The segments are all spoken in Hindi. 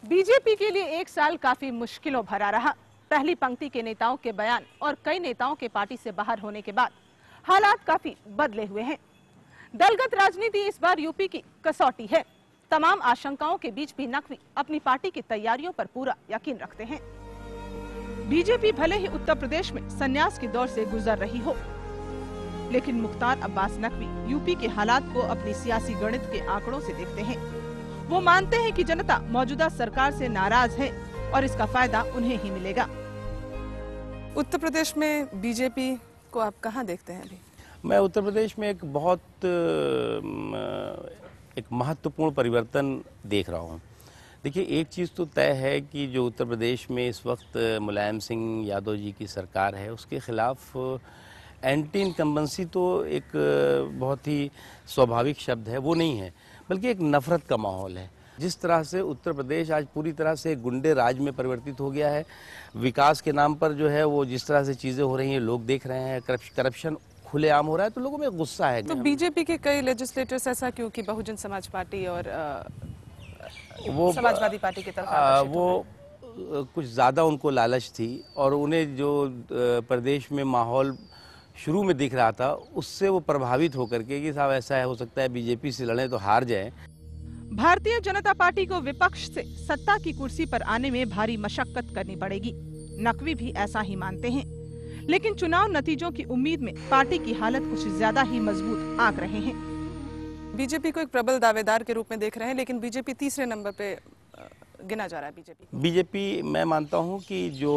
बीजेपी के लिए एक साल काफी मुश्किलों भरा रहा। पहली पंक्ति के नेताओं के बयान और कई नेताओं के पार्टी से बाहर होने के बाद हालात काफी बदले हुए हैं। दलगत राजनीति इस बार यूपी की कसौटी है। तमाम आशंकाओं के बीच भी नकवी अपनी पार्टी की तैयारियों पर पूरा यकीन रखते हैं। बीजेपी भले ही उत्तर प्रदेश में संन्यास के दौर से गुजर रही हो, लेकिन मुख्तार अब्बास नकवी यूपी के हालात को अपनी सियासी गणित के आंकड़ों से देखते हैं। वो मानते हैं कि जनता मौजूदा सरकार से नाराज है और इसका फायदा उन्हें ही मिलेगा। उत्तर प्रदेश में बीजेपी को आप कहां देखते हैं अभी? मैं उत्तर प्रदेश में एक बहुत एक महत्वपूर्ण परिवर्तन देख रहा हूं। देखिए, एक चीज़ तो तय है कि जो उत्तर प्रदेश में इस वक्त मुलायम सिंह यादव जी की सरकार है, उसके खिलाफ एंटी इनकम्बेंसी तो एक बहुत ही स्वाभाविक शब्द है, वो नहीं है, बल्कि एक नफरत का माहौल है। जिस तरह से उत्तर प्रदेश आज पूरी तरह से गुंडे राज में परिवर्तित हो गया है, विकास के नाम पर जो है वो जिस तरह से चीज़ें हो रही हैं, लोग देख रहे हैं, करप्शन खुलेआम हो रहा है, तो लोगों में गुस्सा है। तो बीजेपी के कई लेजिस्लेटर्स ऐसा क्यों कि बहुजन समाज पार्टी और वो समाजवादी पार्टी की तरफ वो कुछ ज़्यादा उनको लालच थी और उन्हें जो प्रदेश में माहौल शुरू में दिख रहा था उससे वो प्रभावित होकर के कि साहब ऐसा है, हो सकता है बीजेपी से लड़ें तो हार जाएं। भारतीय जनता पार्टी को विपक्ष से सत्ता की कुर्सी पर आने में भारी मशक्कत करनी पड़ेगी। नकवी भी ऐसा ही मानते हैं, लेकिन चुनाव नतीजों की उम्मीद में पार्टी की हालत कुछ ज्यादा ही मजबूत आंक रहे हैं। बीजेपी को एक प्रबल दावेदार के रूप में देख रहे हैं, लेकिन बीजेपी तीसरे नंबर पे गिना जा रहा है। बीजेपी मैं मानता हूं कि जो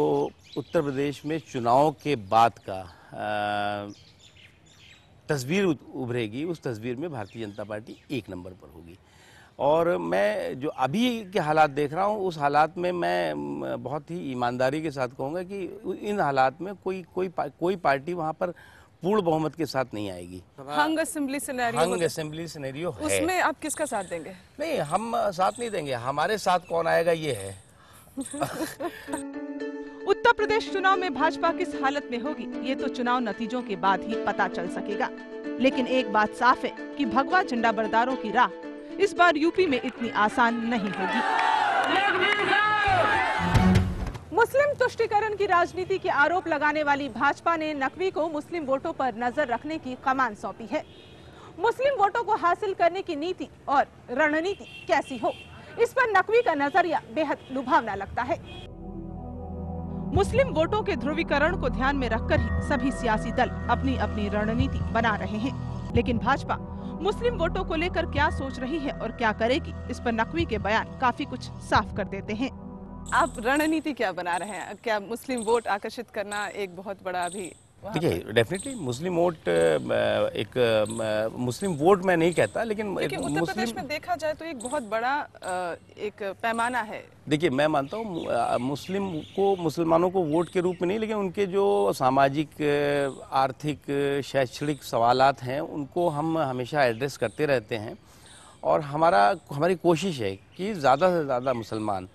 उत्तर प्रदेश में चुनाव के बाद का तस्वीर उभरेगी, उस तस्वीर में भारतीय जनता पार्टी एक नंबर पर होगी। और मैं जो अभी के हालात देख रहा हूं, उस हालात में मैं बहुत ही ईमानदारी के साथ कहूँगा कि इन हालात में कोई पार्टी वहाँ पर पूर्ण बहुमत के साथ नहीं आएगी। हंग असेंबली सिनेरियो है, उसमें आप किसका साथ देंगे? नहीं, हम साथ नहीं देंगे, हमारे साथ कौन आएगा ये है। उत्तर प्रदेश चुनाव में भाजपा किस हालत में होगी, ये तो चुनाव नतीजों के बाद ही पता चल सकेगा। लेकिन एक बात साफ है कि भगवा झंडा बरदारों की राह इस बार यूपी में इतनी आसान नहीं होगी। मुस्लिम तुष्टीकरण की राजनीति के आरोप लगाने वाली भाजपा ने नकवी को मुस्लिम वोटों पर नजर रखने की कमान सौंपी है। मुस्लिम वोटों को हासिल करने की नीति और रणनीति कैसी हो, इस पर नकवी का नजरिया बेहद लुभावना लगता है। मुस्लिम वोटों के ध्रुवीकरण को ध्यान में रखकर ही सभी सियासी दल अपनी अपनी रणनीति बना रहे हैं, लेकिन भाजपा मुस्लिम वोटों को लेकर क्या सोच रही है और क्या करेगी, इस पर नकवी के बयान काफी कुछ साफ कर देते हैं। आप रणनीति क्या बना रहे हैं? क्या मुस्लिम वोट आकर्षित करना एक बहुत बड़ा अभी? देखिए, डेफिनेटली मुस्लिम वोट मुस्लिम वोट मैं नहीं कहता, लेकिन उत्तर प्रदेश में देखा जाए तो एक बहुत बड़ा एक पैमाना है। देखिए, मैं मानता हूँ मुसलमानों को वोट के रूप में नहीं, लेकिन उनके जो सामाजिक, आर्थिक, शैक्षणिक सवालात हैं उनको हम हमेशा एड्रेस करते रहते हैं और हमारी कोशिश है कि ज़्यादा से ज़्यादा मुसलमान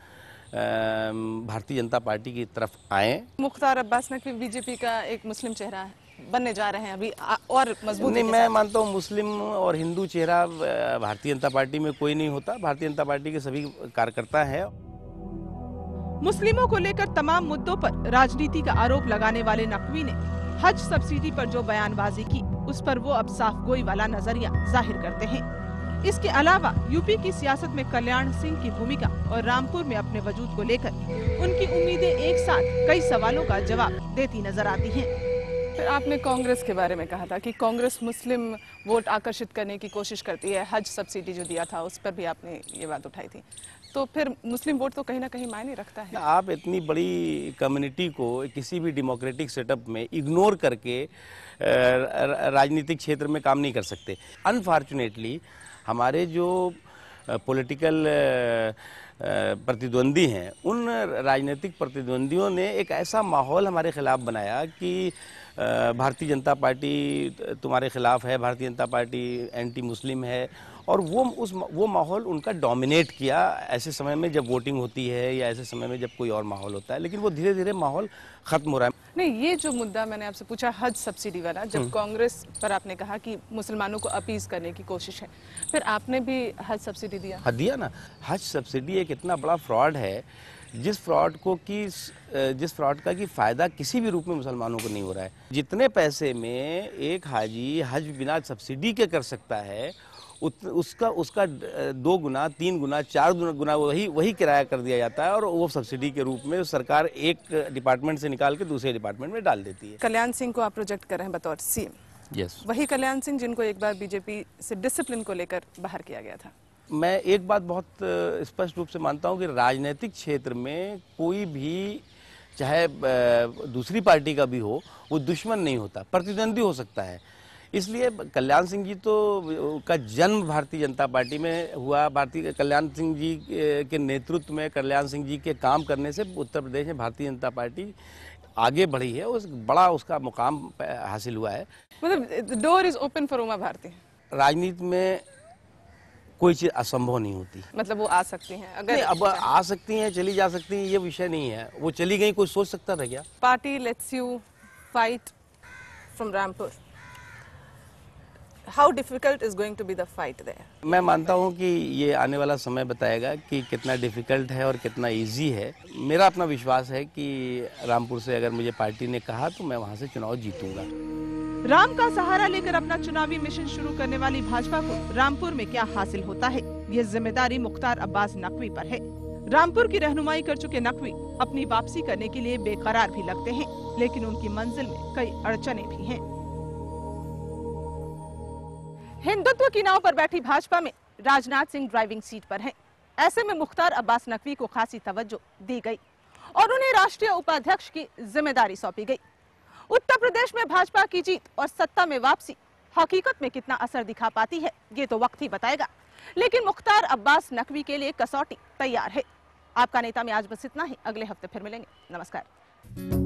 भारतीय जनता पार्टी की तरफ आए। मुख्तार अब्बास नकवी बीजेपी का एक मुस्लिम चेहरा बनने जा रहे हैं अभी और मजबूत। नहीं, मैं मानता हूँ मुस्लिम और हिंदू चेहरा भारतीय जनता पार्टी में कोई नहीं होता। भारतीय जनता पार्टी के सभी कार्यकर्ता हैं। मुस्लिमों को लेकर तमाम मुद्दों पर राजनीति का आरोप लगाने वाले नकवी ने हज सब्सिडी पर जो बयानबाजी की, उस पर वो अब साफ गोई वाला नजरिया जाहिर करते हैं। इसके अलावा यूपी की सियासत में कल्याण सिंह की भूमिका और रामपुर में अपने वजूद को लेकर उनकी उम्मीदें एक साथ कई सवालों का जवाब देती नजर आती हैं। फिर आपने कांग्रेस के बारे में कहा था कि कांग्रेस मुस्लिम वोट आकर्षित करने की कोशिश करती है। हज सब्सिडी जो दिया था उस पर भी आपने ये बात उठाई थी, तो फिर मुस्लिम वोट तो कहीं ना कहीं मायने रखता है। आप इतनी बड़ी कम्युनिटी को किसी भी डेमोक्रेटिक सेटअप में इग्नोर करके राजनीतिक क्षेत्र में काम नहीं कर सकते। अनफॉर्चुनेटली हमारे जो पॉलिटिकल प्रतिद्वंदी हैं, उन राजनीतिक प्रतिद्वंदियों ने एक ऐसा माहौल हमारे खिलाफ बनाया कि भारतीय जनता पार्टी तुम्हारे खिलाफ है, Bharatiya Janata party anti Muslim है, और वो माहौल उनका डोमिनेट किया ऐसे समय में जब वोटिंग होती है या ऐसे समय में जब कोई और माहौल होता है। लेकिन वो धीरे धीरे माहौल ख़त्म हो रहा है। नहीं, ये जो मुद्दा मैंने आपसे पूछा हज सब्सिडी वाला, जब कांग्रेस पर आपने कहा कि मुसलमानों को अपीज करने की कोशिश है, फिर आपने भी हज सब्सिडी दिया? हाँ दिया ना। हज सब्सिडी एक इतना बड़ा फ्रॉड है जिस फ्रॉड का कि फायदा किसी भी रूप में मुसलमानों को नहीं हो रहा है। जितने पैसे में एक हाजी हज बिना सब्सिडी के कर सकता है उसका 2 गुना 3 गुना 4 गुना वही किराया कर दिया जाता है और वो सब्सिडी के रूप में सरकार एक डिपार्टमेंट से निकाल के दूसरे डिपार्टमेंट में डाल देती है। कल्याण सिंह को आप प्रोजेक्ट कर रहे हैं बतौर सीएम। यस, वही कल्याण सिंह जिनको एक बार बीजेपी से डिसिप्लिन को लेकर बाहर किया गया था। मैं एक बात बहुत स्पष्ट रूप से मानता हूं कि राजनीतिक क्षेत्र में कोई भी, चाहे दूसरी पार्टी का भी हो, वो दुश्मन नहीं होता, प्रतिद्वंदी हो सकता है। इसलिए कल्याण सिंह जी का जन्म भारतीय जनता पार्टी में हुआ। कल्याण सिंह जी के नेतृत्व में, कल्याण सिंह जी के काम करने से उत्तर प्रदेश में भारतीय जनता पार्टी आगे बढ़ी है, उसका मुकाम हासिल हुआ है। मतलब door is open for Uma Bharti. राजनीति में कोई चीज असंभव नहीं होती। मतलब वो आ सकती हैं, अगर अब आ सकती हैं, चली जा सकती हैं, ये विषय नहीं है। वो चली गई, कोई सोच सकता था क्या? Party lets you fight from Rampur. How difficult is going to be the fight there? मैं मानता हूं कि ये आने वाला समय बताएगा कि कितना डिफिकल्ट है और कितना इजी है। मेरा अपना विश्वास है कि रामपुर से अगर मुझे पार्टी ने कहा तो मैं वहां से चुनाव जीतूंगा। राम का सहारा लेकर अपना चुनावी मिशन शुरू करने वाली भाजपा को रामपुर में क्या हासिल होता है, ये जिम्मेदारी मुख्तार अब्बास नकवी पर है। रामपुर की रहनुमाई कर चुके नकवी अपनी वापसी करने के लिए बेकरार भी लगते हैं, लेकिन उनकी मंजिल में कई अड़चने भी हैं। हिंदुत्व की नाव पर बैठी भाजपा में राजनाथ सिंह ड्राइविंग सीट पर हैं। ऐसे में मुख्तार अब्बास नकवी को खासी तवज्जो दी गई और उन्हें राष्ट्रीय उपाध्यक्ष की जिम्मेदारी सौंपी गई। उत्तर प्रदेश में भाजपा की जीत और सत्ता में वापसी हकीकत में कितना असर दिखा पाती है, ये तो वक्त ही बताएगा। लेकिन मुख्तार अब्बास नकवी के लिए कसौटी तैयार है। आपका नेता में आज बस इतना ही। अगले हफ्ते फिर मिलेंगे। नमस्कार।